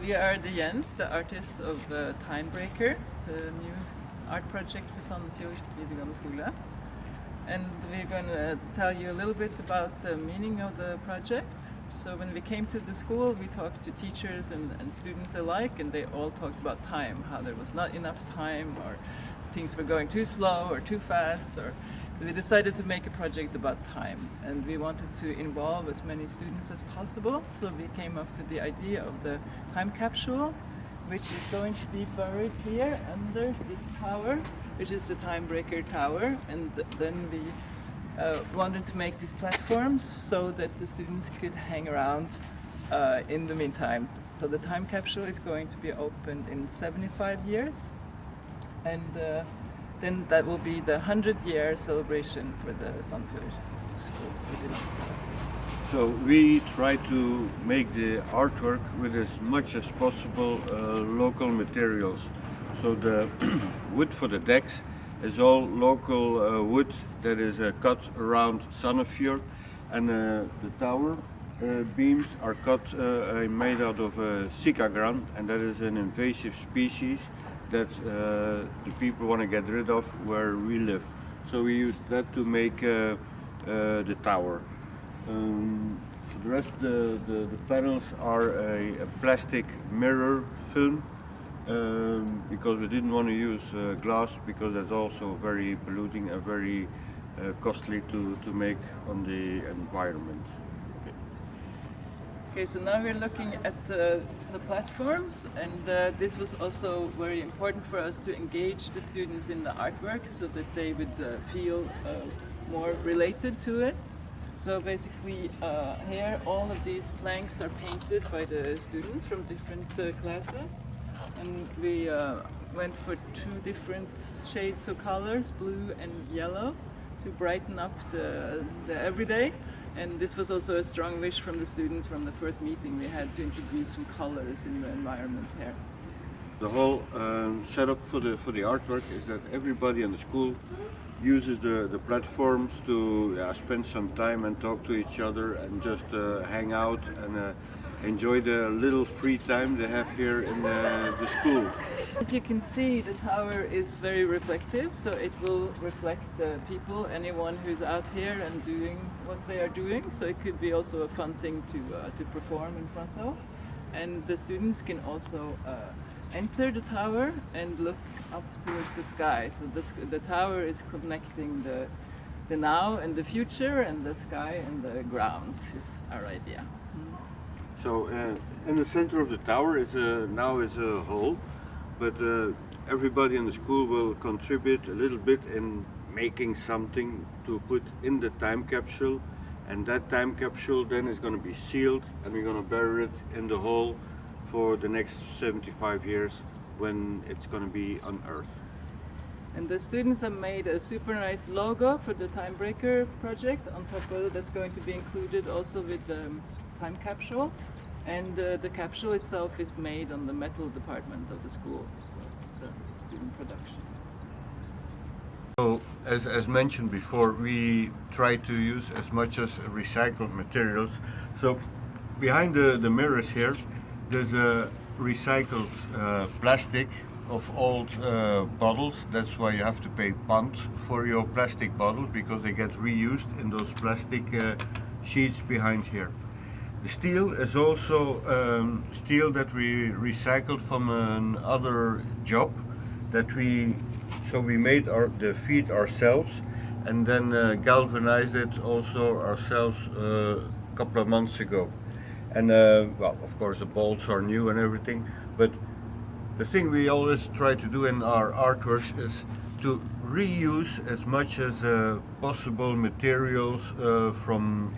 We are the JENZ, the artists of Timebreaker, the new art project for Sandefjord videregående skole. And we're going to tell you a little bit about the meaning of the project. So when we came to the school, we talked to teachers and students alike, and they all talked about time, how there was not enough time, or things were going too slow or too fast. So we decided to make a project about time, and we wanted to involve as many students as possible. So we came up with the idea of the time capsule, which is going to be buried here under this tower, which is the Timebreaker Tower. And then we wanted to make these platforms so that the students could hang around in the meantime. So the time capsule is going to be opened in 75 years, and then that will be the 100-year celebration for the Sandefjord school. So we try to make the artwork with as much as possible local materials. So the wood for the decks is all local wood that is cut around Sandefjord, and the tower beams are cut made out of sikagran, and that is an invasive species that the people want to get rid of where we live. So we use that to make the tower. The rest, the panels are a plastic mirror film, because we didn't want to use glass, because that's also very polluting and very costly to make on the environment. Okay, so now we're looking at the platforms, and this was also very important for us to engage the students in the artwork so that they would feel more related to it. So basically here all of these planks are painted by the students from different classes, and we went for 2 different shades of colors, blue and yellow, to brighten up the everyday. And this was also a strong wish from the students from the first meeting. We had to introduce some colors in the environment here. The whole setup for the artwork is that everybody in the school uses the platforms to spend some time and talk to each other and just hang out and enjoy the little free time they have here in the school. As you can see, the tower is very reflective, so it will reflect the people, anyone who's out here and doing what they are doing. So it could be also a fun thing to perform in front of. And the students can also enter the tower and look up towards the sky. So the tower is connecting the now and the future, and the sky and the ground is our idea. So in the center of the tower is now a hole, but everybody in the school will contribute a little bit in making something to put in the time capsule, and that time capsule then is going to be sealed, and we're going to bury it in the hole for the next 75 years when it's going to be on Earth. And the students have made a super nice logo for the Timebreaker project. On top of it, that's going to be included also with the time capsule. And the capsule itself is made on the metal department of the school, so it's a student production. So, as mentioned before, we try to use as much as recycled materials. So behind the mirrors here, there's a recycled plastic of old bottles. That's why you have to pay pant for your plastic bottles, because they get reused in those plastic sheets behind here. The steel is also steel that we recycled from another job that we made the feet ourselves, and then galvanized it also ourselves a couple of months ago. And well, of course the bolts are new and everything, but the thing we always try to do in our artworks is to reuse as much as possible materials from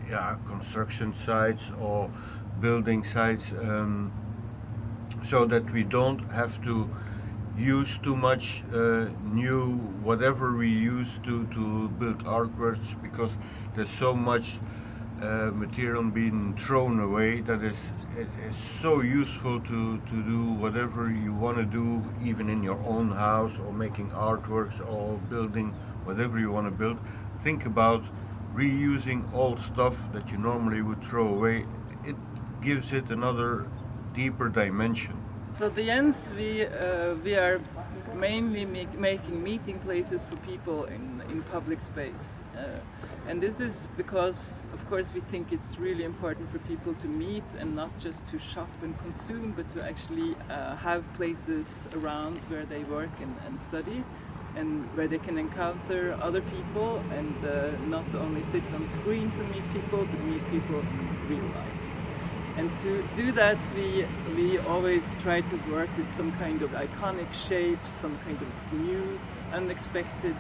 construction sites or building sites, so that we don't have to use too much new whatever we use to build artworks, because there's so much material being thrown away that it is so useful to do whatever you want to do, even in your own house, or making artworks, or building whatever you want to build. Think about reusing old stuff that you normally would throw away. It gives it another deeper dimension. So the JENZ, we are mainly making meeting places for people in public space. And this is because, of course, we think it's really important for people to meet and not just to shop and consume, but to actually have places around where they work and study, and where they can encounter other people and not only sit on screens and meet people, but meet people in real life. And to do that, we always try to work with some kind of iconic shapes, some kind of new, unexpected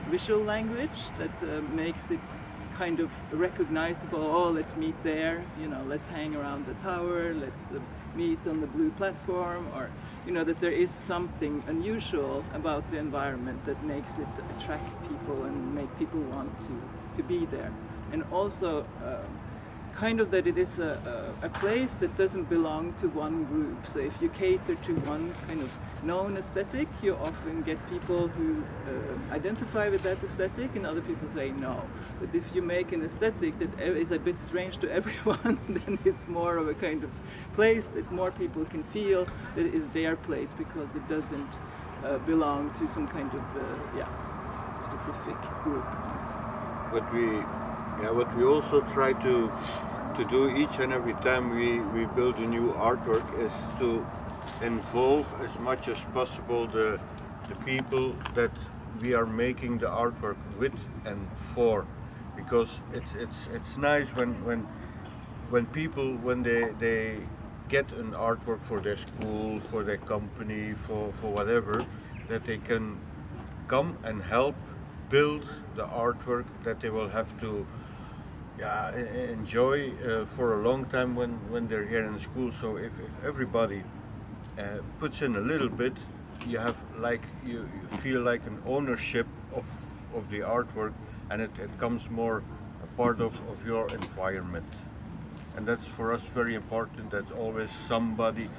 visual language that makes it kind of recognizable. Oh, let's meet there, you know, let's hang around the tower, let's meet on the blue platform, or, you know, that there is something unusual about the environment that makes it attract people and make people want to be there. And also, kind of that it is a place that doesn't belong to one group. So if you cater to one kind of known aesthetic, you often get people who identify with that aesthetic, and other people say no. But if you make an aesthetic that is a bit strange to everyone, then it's more of a kind of place that more people can feel that is their place, because it doesn't belong to some kind of specific group. What we also try to do each and every time we build a new artwork is to involve as much as possible the people that we are making the artwork with and for, because it's nice when people, when they get an artwork for their school, for their company, for whatever, that they can come and help build the artwork that they will have to enjoy for a long time when they're here in school. So if everybody puts in a little bit, you have you feel like an ownership of the artwork, and it comes more a part of your environment. And that's for us very important, that always somebody,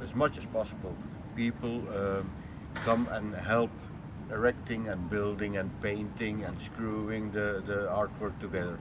as much as possible, people come and help erecting and building and painting and screwing the artwork together.